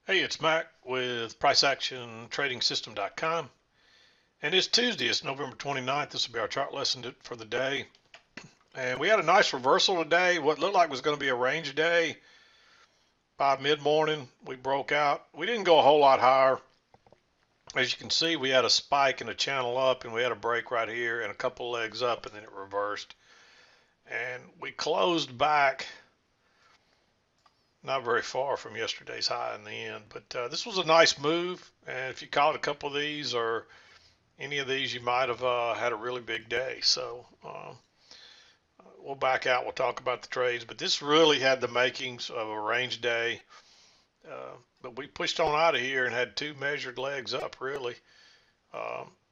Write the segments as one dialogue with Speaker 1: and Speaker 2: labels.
Speaker 1: Hey, it's Mack with PriceActionTradingSystem.com, and it's Tuesday. It's November 29th. This will be our chart lesson for the day. And we had a nice reversal today. What looked like was going to be a range day. By mid-morning, we broke out. We didn't go a whole lot higher. As you can see, we had a spike and a channel up, and we had a break right here and a couple legs up, and then it reversed. And we closed back not very far from yesterday's high in the end. But this was a nice move, and if you caught a couple of these or any of these, you might have had a really big day. So we'll back out. We'll talk about the trades, but this really had the makings of a range day. But we pushed on out of here and had two measured legs up, really.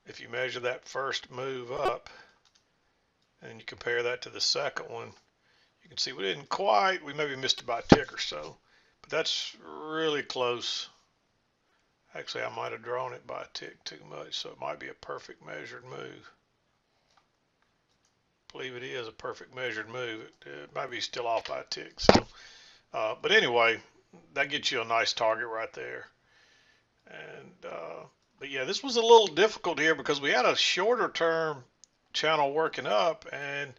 Speaker 1: If you measure that first move up and you compare that to the second one, you can see we didn't quite, we maybe missed it by a tick or so, but that's really close. Actually, I might have drawn it by a tick too much, so it might be a perfect measured move. I believe it is a perfect measured move. It might be still off by a tick. So, but anyway, that gets you a nice target right there. And but yeah, this was a little difficult here because we had a shorter term channel working up, and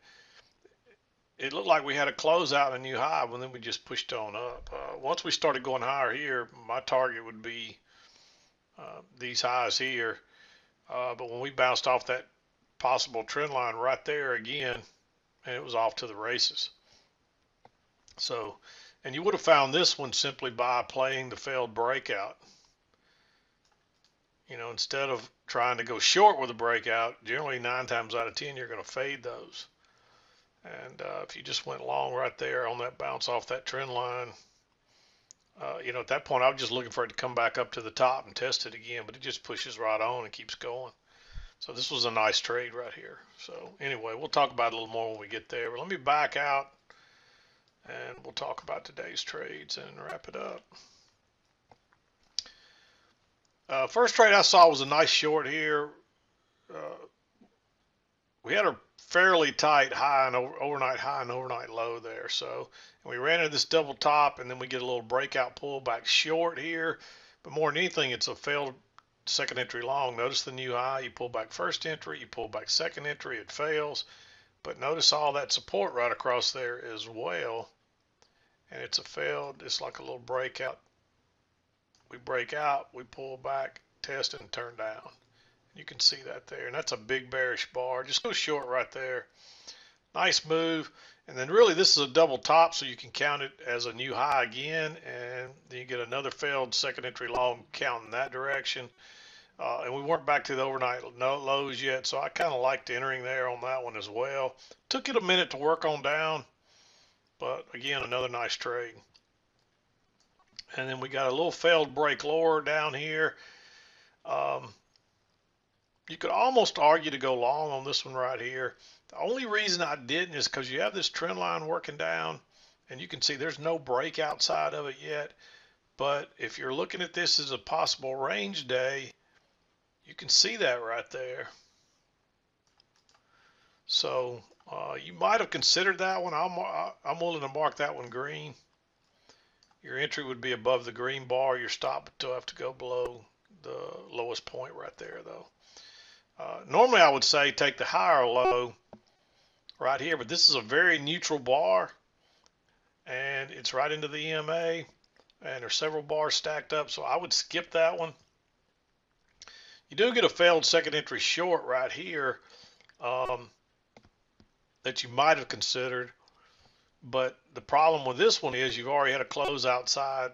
Speaker 1: it looked like we had a closeout and a new high, and then we just pushed on up. Once we started going higher here, my target would be these highs here. But when we bounced off that possible trend line right there again, and it was off to the races. So, and you would have found this one simply by playing the failed breakout. You know, instead of trying to go short with a breakout, generally 9 times out of 10 you're going to fade those. And if you just went long right there on that bounce off that trend line, you know, at that point I was just looking for it to come back up to the top and test it again, but it just pushes right on and keeps going. So this was a nice trade right here. So anyway, we'll talk about it a little more when we get there. But let me back out and we'll talk about today's trades and wrap it up. First trade I saw was a nice short here. We had a fairly tight high and overnight high and overnight low there. So we ran into this double top, and then we get a little breakout pullback short here. But more than anything, it's a failed second entry long. Notice the new high. You pull back first entry, you pull back second entry, it fails. But notice all that support right across there as well. And it's a failed, it's like a little breakout. We break out, we pull back, test, and turn down. You can see that there, and that's a big bearish bar. Just go short right there. Nice move. And then really this is a double top, so you can count it as a new high again, and then you get another failed second entry long count in that direction. And we weren't back to the overnight lows yet, so I kind of liked entering there on that one as well. Took it a minute to work on down, but again, another nice trade. And then we got a little failed break lower down here. You could almost argue to go long on this one right here. The only reason I didn't is because you have this trend line working down, and you can see there's no break outside of it yet. But if you're looking at this as a possible range day, you can see that right there. So you might have considered that one. I'm willing to mark that one green. Your entry would be above the green bar. Your stop would still have to go below the lowest point right there, though. Normally I would say take the higher low right here, but this is a very neutral bar, and it's right into the EMA, and there's several bars stacked up, so I would skip that one. You do get a failed second entry short right here that you might have considered, but the problem with this one is you've already had a close outside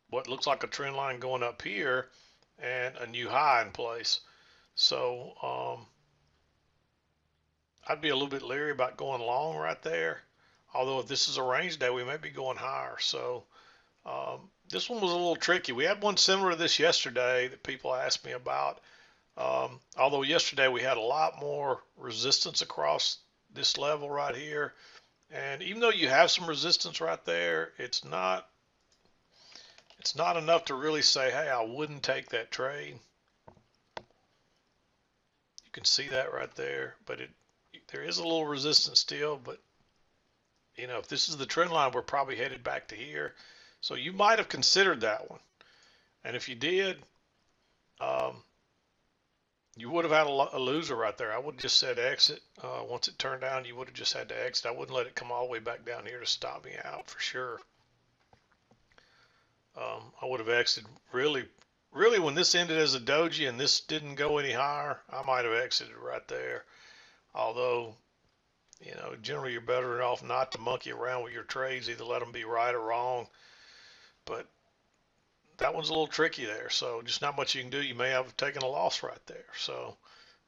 Speaker 1: what looks like a trend line going up here and a new high in place. So I'd be a little bit leery about going long right there. Although if this is a range day, we may be going higher. So this one was a little tricky. We had one similar to this yesterday that people asked me about. Although yesterday we had a lot more resistance across this level right here. And even though you have some resistance right there, it's not enough to really say, hey, I wouldn't take that trade. You can see that right there, but there is a little resistance still, but you know, if this is the trend line, we're probably headed back to here. So you might have considered that one. And if you did, um, you would have had a loser right there. I would have just said exit. Once it turned down, you would have just had to exit. I wouldn't let it come all the way back down here to stop me out for sure. I would have exited really when this ended as a doji and this didn't go any higher, I might have exited right there. Although, generally you're better off not to monkey around with your trades, either let them be right or wrong. But that one's a little tricky there. So just not much you can do. You may have taken a loss right there. So,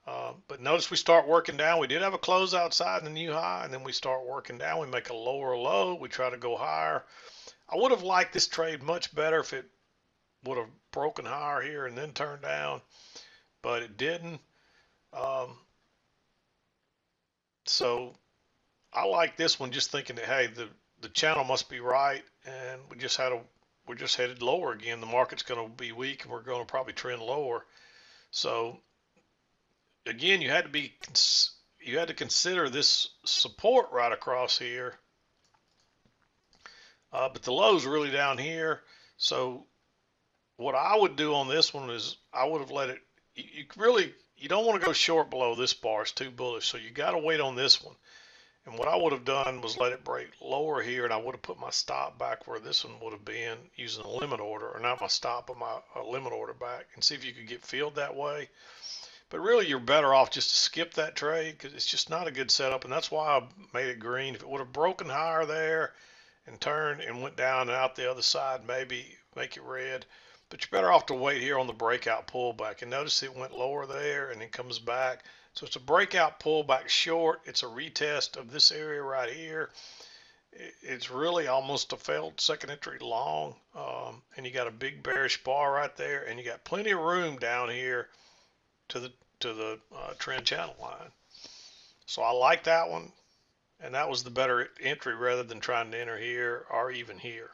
Speaker 1: but notice we start working down. We did have a close outside in the new high, and then we start working down. We make a lower low. We try to go higher. I would have liked this trade much better if it would have broken higher here and then turned down, but it didn't. Um, so I like this one, just thinking that hey, the channel must be right, and we're just headed lower again. The market's going to be weak, and we're going to probably trend lower. So again, you had to consider this support right across here, but the low's really down here. So what I would do on this one is I would have let it. You don't want to go short below this bar. It's too bullish. So you got to wait on this one. And what I would have done was let it break lower here, and I would have put my stop back where this one would have been using a limit order, or not my stop, but my limit order back, and see if you could get filled that way. But really, you're better off just to skip that trade because it's just not a good setup, and that's why I made it green. If it would have broken higher there and turned and went down and out the other side, maybe make it red. But you're better off to wait here on the breakout pullback. And notice it went lower there and then comes back. So it's a breakout pullback short. It's a retest of this area right here. It's really almost a failed second entry long. And you got a big bearish bar right there. And you got plenty of room down here to the trend channel line. So I like that one. And that was the better entry rather than trying to enter here or even here.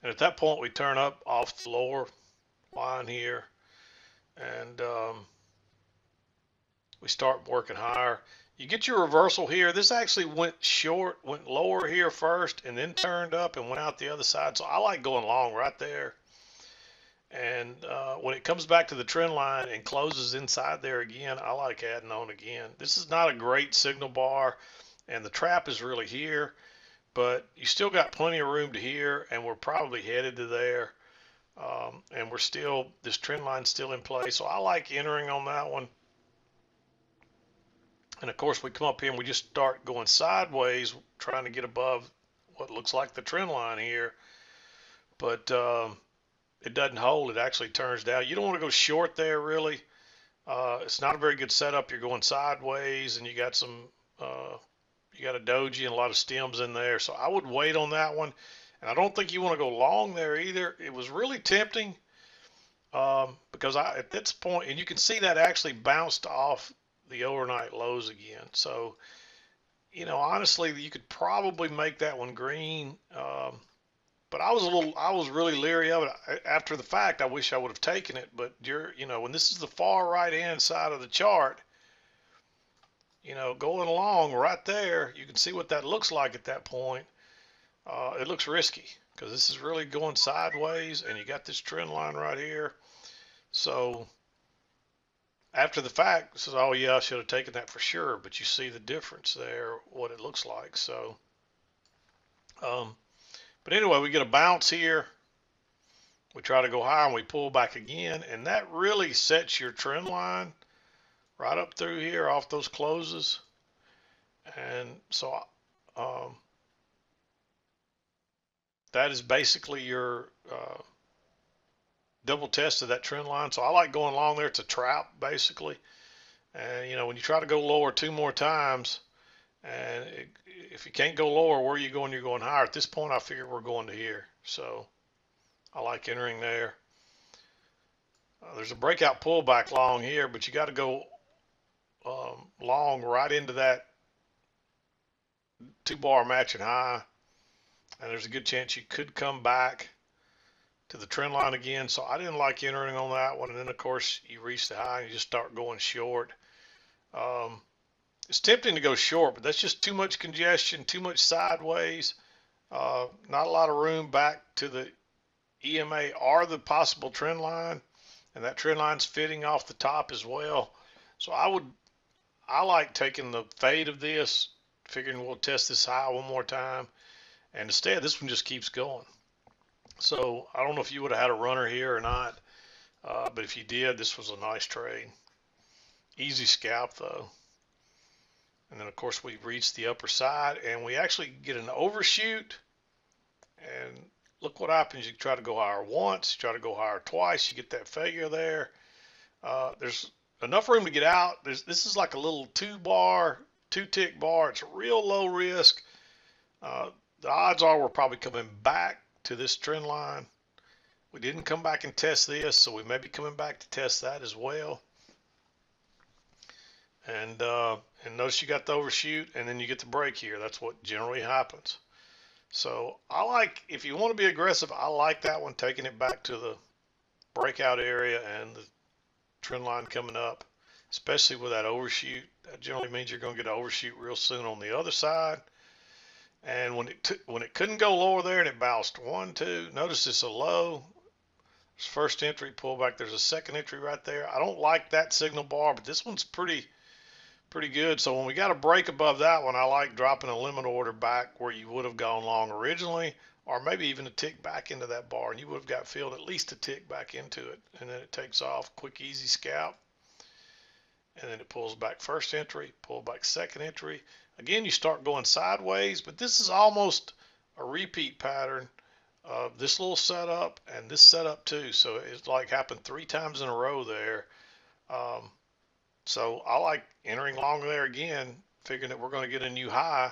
Speaker 1: And at that point, we turn up off the lower line here, and we start working higher. You get your reversal here. This actually went short, went lower here first, and then turned up and went out the other side. So I like going long right there. And when it comes back to the trend line and closes inside there again, I like adding on again. This is not a great signal bar, and the trap is really here. But you still got plenty of room to here, and we're probably headed to there. And this trend line's still in place. So I like entering on that one. And of course, we come up here and we just start going sideways, trying to get above what looks like the trend line here. But it doesn't hold. It actually turns down. You don't want to go short there, really. It's not a very good setup. You're going sideways, and you got a doji and a lot of stems in there. So I would wait on that one. And I don't think you want to go long there either. It was really tempting because at this point, and you can see that actually bounced off the overnight lows again. So, honestly, you could probably make that one green. But I was really leery of it. After the fact, I wish I would have taken it. But when this is the far right hand side of the chart, going along right there, you can see what that looks like at that point. It looks risky because this is really going sideways, and you got this trend line right here. So after the fact, it says, oh yeah, I should have taken that for sure. But you see the difference there, what it looks like. So, but anyway, we get a bounce here. We try to go higher, and we pull back again, and that really sets your trend line right up through here off those closes. And so that is basically your double test of that trend line. So I like going long there. It's a trap basically. And when you try to go lower two more times, and if you can't go lower, where are you going? You're going higher. At this point, I figure we're going to here. So I like entering there. There's a breakout pullback long here, but you got to go long right into that 2-bar matching high, and there's a good chance you could come back to the trend line again. So I didn't like entering on that one. And then of course you reach the high and you just start going short. It's tempting to go short, but that's just too much congestion, too much sideways, not a lot of room back to the EMA or the possible trend line, and that trend line's fitting off the top as well. So I like taking the fade of this, figuring we'll test this high one more time, and instead this one just keeps going. So I don't know if you would have had a runner here or not, but if you did, this was a nice trade. Easy scalp though. And then of course we reach the upper side and we actually get an overshoot, and look what happens. You try to go higher once, you try to go higher twice, you get that failure there. There's enough room to get out. This is like a little two tick bar. It's a real low risk. The odds are we're probably coming back to this trend line. We didn't come back and test this, so we may be coming back to test that as well. And notice you got the overshoot, and then you get the break here. That's what generally happens. So I like, if you want to be aggressive, I like that one, taking it back to the breakout area and the trend line coming up, especially with that overshoot. That generally means you're going to get an overshoot real soon on the other side. And when it couldn't go lower there and it bounced 1, 2, notice it's a low. There's first entry, pull back. There's a second entry right there. I don't like that signal bar, but this one's pretty good. So when we got a break above that one, I like dropping a limit order back where you would have gone long originally, or maybe even a tick back into that bar, and you would have got filled at least a tick back into it, and then it takes off. Quick, easy scalp, and then it pulls back first entry, pull back second entry. Again, you start going sideways, but this is almost a repeat pattern of this little setup and this setup too. So it's like happened 3 times in a row there. So I like entering long there again, figuring that we're going to get a new high.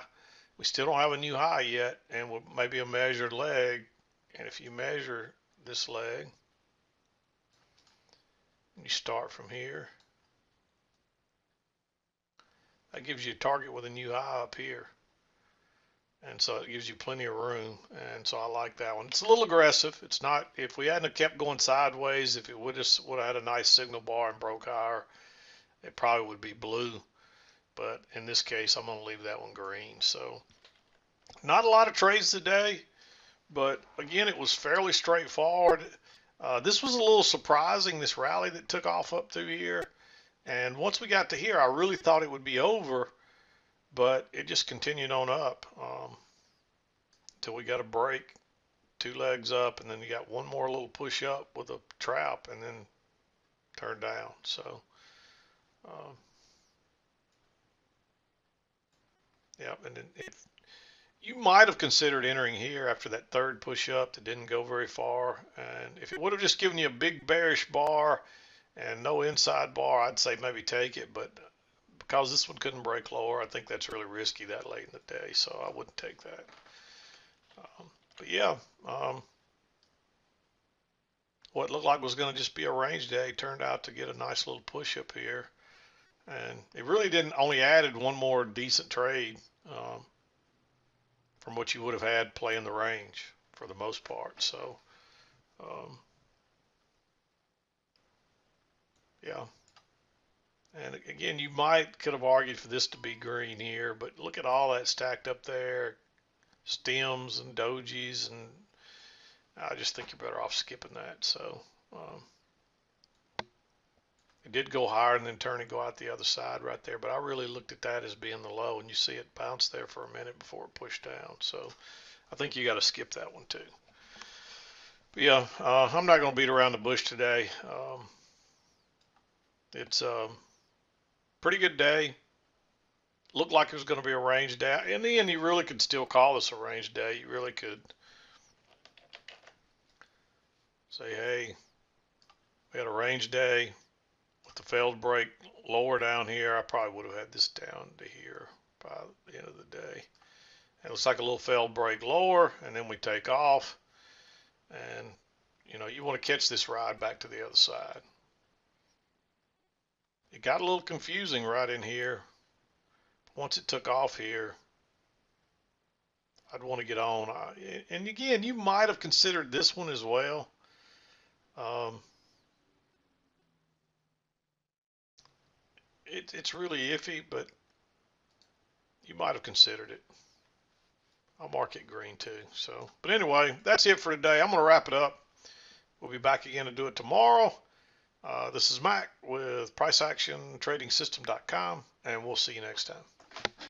Speaker 1: We still don't have a new high yet, and maybe a measured leg. And if you measure this leg, you start from here, that gives you a target with a new high up here. And so it gives you plenty of room. And so I like that one. It's a little aggressive. It's not, if we hadn't kept going sideways, if it would have had a nice signal bar and broke higher, it probably would be blue. But in this case, I'm going to leave that one green. So not a lot of trades today, but again, it was fairly straightforward. This was a little surprising, this rally that took off up through here. And once we got to here, I really thought it would be over, but it just continued on up until we got a break, 2 legs up, and then you got one more little push up with a trap, and then turned down. So, yeah, and then if you might have considered entering here after that third push up that didn't go very far, and if it would have just given you a big bearish bar and no inside bar, I'd say maybe take it, but because this one couldn't break lower, I think that's really risky that late in the day, so I wouldn't take that. But yeah, what looked like was going to just be a range day turned out to get a nice little push up here, and it really didn't, only added one more decent trade from what you would have had playing the range for the most part. So yeah, and again, you could have argued for this to be green here, but look at all that stacked up there, stems and dojis, and I just think you're better off skipping that. So it did go higher and then turn and go out the other side right there, but I really looked at that as being the low, and you see it bounce there for a minute before it pushed down. So I think you got to skip that one too. But yeah, I'm not going to beat around the bush today. It's a pretty good day. Looked like it was going to be a range day. In the end, you really could still call this a range day. You really could say, hey, we had a range day with the failed break lower down here. I probably would have had this down to here by the end of the day. It looks like a little failed break lower, and then we take off. And, you know, you want to catch this ride back to the other side. It got a little confusing right in here. Once it took off here, I'd want to get on. And again, you might have considered this one as well. It's really iffy, but you might have considered it. I'll mark it green too. So, but anyway, that's it for today. I'm going to wrap it up. We'll be back again to do it tomorrow. This is Mac with PriceActionTradingSystem.com, and we'll see you next time.